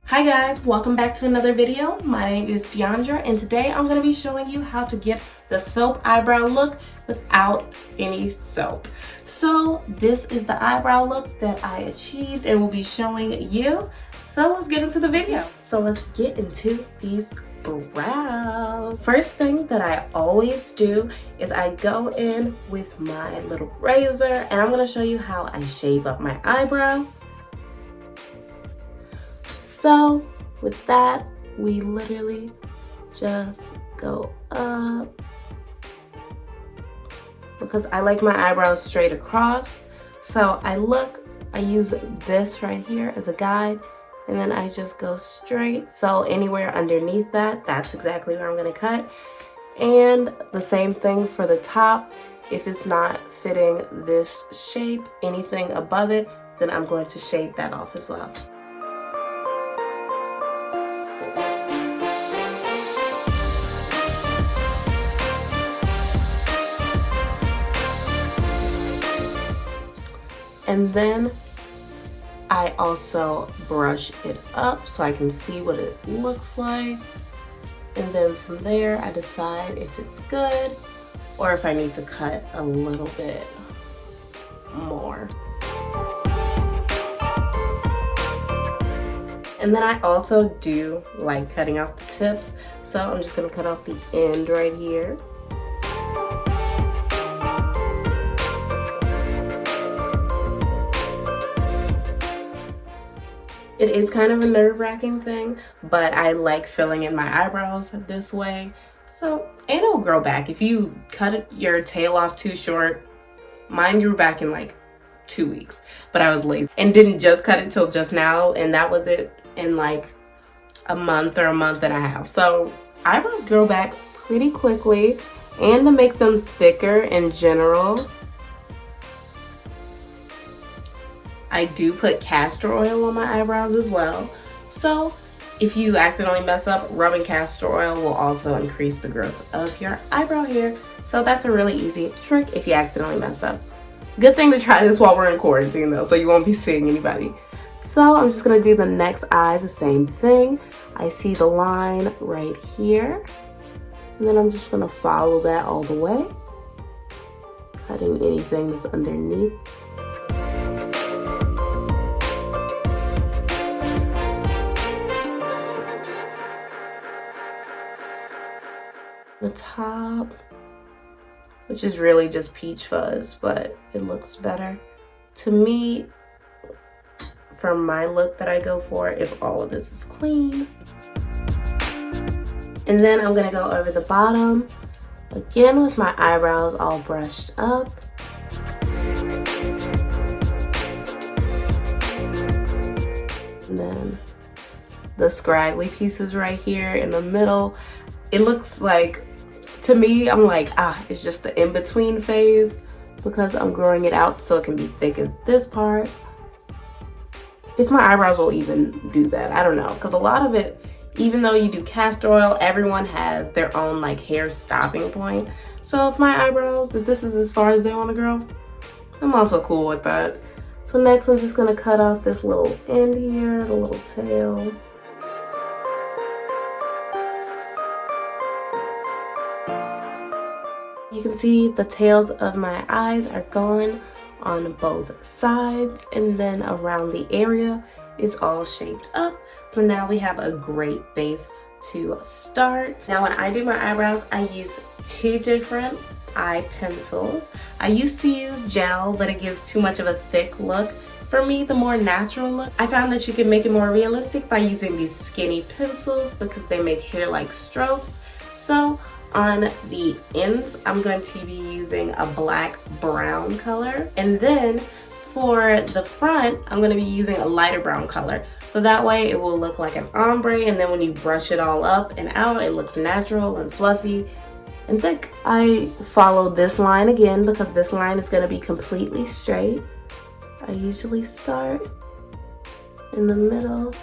Hi guys, welcome back to another video. My name is Deandra and today I'm going to be showing you how to get the soap eyebrow look without any soap. So this is the eyebrow look that I achieved and will be showing you. So let's get into the video. So let's get into these brows. First thing that I always do is I go in with my little razor and I'm going to show you how I shave up my eyebrows. So with that, we literally just go up because I like my eyebrows straight across. So I use this right here as a guide and then I just go straight. So anywhere underneath that, that's exactly where I'm gonna cut. And the same thing for the top. If it's not fitting this shape, anything above it, then I'm going to shave that off as well. And then I also brush it up so I can see what it looks like. And then from there, I decide if it's good or if I need to cut a little bit more. And then I also do like cutting off the tips. So I'm just gonna cut off the end right here. It is kind of a nerve-wracking thing, but I like filling in my eyebrows this way. So, and it'll grow back. If you cut your tail off too short, mine grew back in like 2 weeks, but I was lazy and didn't just cut it till just now, and that was it in like a month or a month and a half. So eyebrows grow back pretty quickly, and to make them thicker in general, I do put castor oil on my eyebrows as well. So if you accidentally mess up, rubbing castor oil will also increase the growth of your eyebrow hair. So that's a really easy trick if you accidentally mess up. Good thing to try this while we're in quarantine though, so you won't be seeing anybody. So I'm just gonna do the next eye the same thing. I see the line right here. And then I'm just gonna follow that all the way, cutting anything that's underneath. The top, which is really just peach fuzz, but it looks better to me for my look that I go for if all of this is clean. And then I'm gonna go over the bottom again with my eyebrows all brushed up. And then the scraggly pieces right here in the middle, it looks like, to me, I'm like, it's just the in-between phase because I'm growing it out so it can be thick as this part. If my eyebrows will even do that, I don't know. Because a lot of it, even though you do castor oil, everyone has their own like hair stopping point. So if my eyebrows, if this is as far as they want to grow, I'm also cool with that. So next I'm just going to cut out this little end here, the little tail. You can see the tails of my eyes are gone on both sides, and then around the area is all shaped up. So now we have a great base to start. Now when I do my eyebrows, I use two different eye pencils. I used to use gel, but it gives too much of a thick look. For me, the more natural look, I found that you can make it more realistic by using these skinny pencils because they make hair-like strokes. So on the ends, I'm going to be using a black brown color. And then for the front, I'm going to be using a lighter brown color. So that way it will look like an ombre. And then when you brush it all up and out, it looks natural and fluffy and thick. I follow this line again because this line is going to be completely straight. I usually start in the middle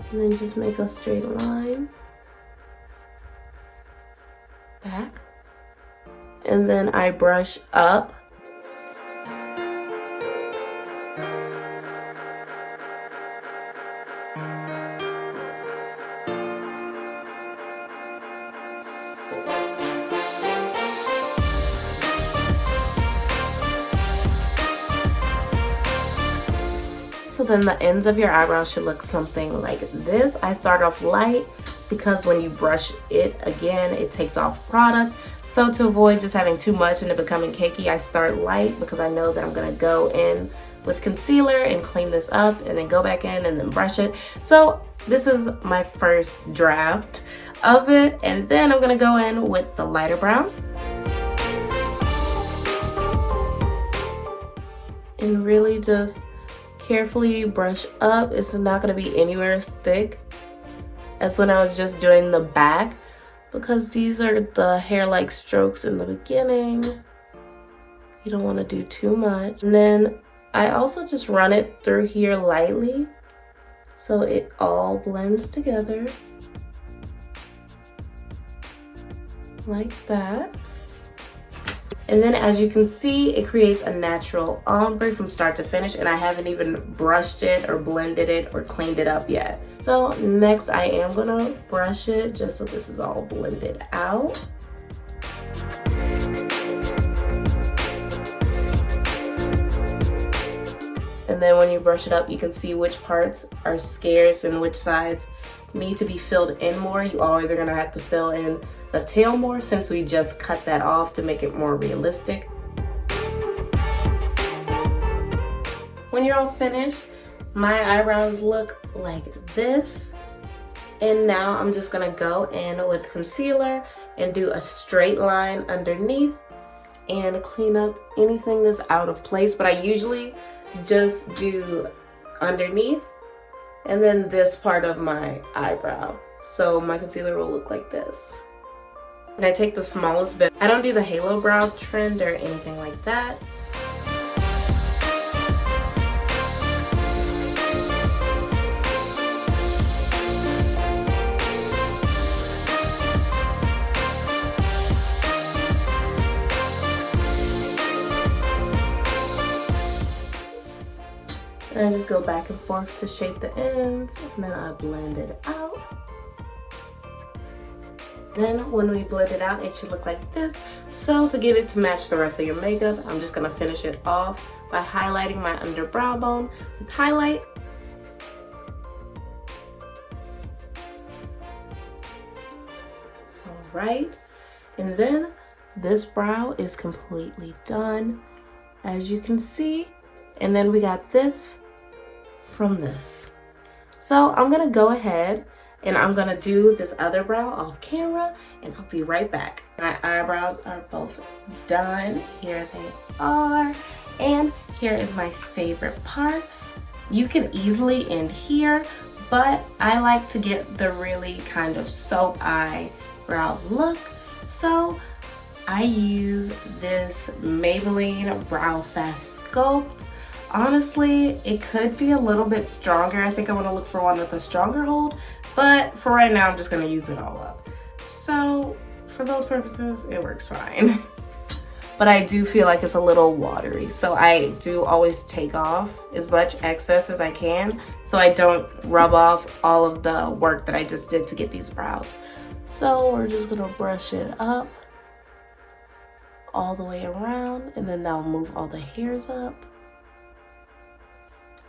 and then just make a straight line back, and then I brush up So then the ends of your eyebrows should look something like this. I start off light because when you brush it again, it takes off product. So to avoid just having too much and it becoming cakey, I start light because I know that I'm gonna go in with concealer and clean this up and then go back in and then brush it. So this is my first draft of it, and then I'm gonna go in with the lighter brown and really just carefully brush up. It's not going to be anywhere as thick as when I was just doing the back, because these are the hair-like strokes in the beginning. You don't want to do too much. And then I also just run it through here lightly so it all blends together like that. And then as you can see, it creates a natural ombre from start to finish, and I haven't even brushed it or blended it or cleaned it up yet. So next I am gonna brush it just so this is all blended out. And then when you brush it up, you can see which parts are scarce and which sides need to be filled in more. You always are gonna have to fill in the tail more since we just cut that off to make it more realistic. When you're all finished, my eyebrows look like this. And now I'm just gonna go in with concealer and do a straight line underneath and clean up anything that's out of place. But I usually just do underneath and then this part of my eyebrow. So my concealer will look like this. And I take the smallest bit. I don't do the halo brow trend or anything like that. And I just go back and forth to shape the ends, and then I blend it out. Then when we blend it out, it should look like this. So to get it to match the rest of your makeup, I'm just gonna finish it off by highlighting my under brow bone with highlight. All right, and then this brow is completely done, as you can see. And then we got this from this. So I'm gonna go ahead and I'm gonna do this other brow off camera, and I'll be right back. My eyebrows are both done. Here they are. And here is my favorite part. You can easily end here, but I like to get the really kind of soap eyebrow look. So I use this Maybelline Brow Fast Sculpt. Honestly, it could be a little bit stronger. I think I want to look for one with a stronger hold, but for right now, I'm just going to use it all up. So for those purposes, it works fine. But I do feel like it's a little watery, so I do always take off as much excess as I can so I don't rub off all of the work that I just did to get these brows. So we're just going to brush it up all the way around, and then that'll move all the hairs up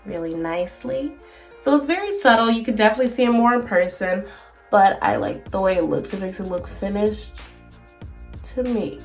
really nicely. So it's very subtle. You can definitely see it more in person, but I like the way it looks. It makes it look finished to me.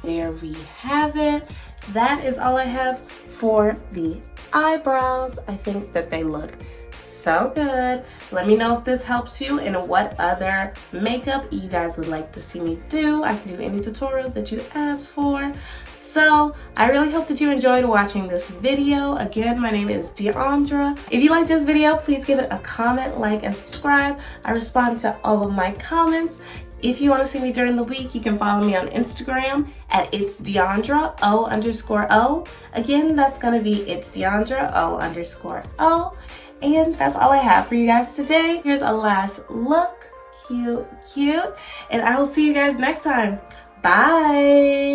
There we have it. That is all I have for the eyebrows. I think that they look so good. Let me know if this helps you and what other makeup you guys would like to see me do. I can do any tutorials that you ask for. So I really hope that you enjoyed watching this video. Again, my name is Deandra. If you like this video, please give it a comment, like, and subscribe. I respond to all of my comments. If you want to see me during the week, you can follow me on Instagram at It's Deandra O_O. Again, that's gonna be It's Deandra O_O. And that's all I have for you guys today. Here's a last look. Cute, cute. And I will see you guys next time. Bye.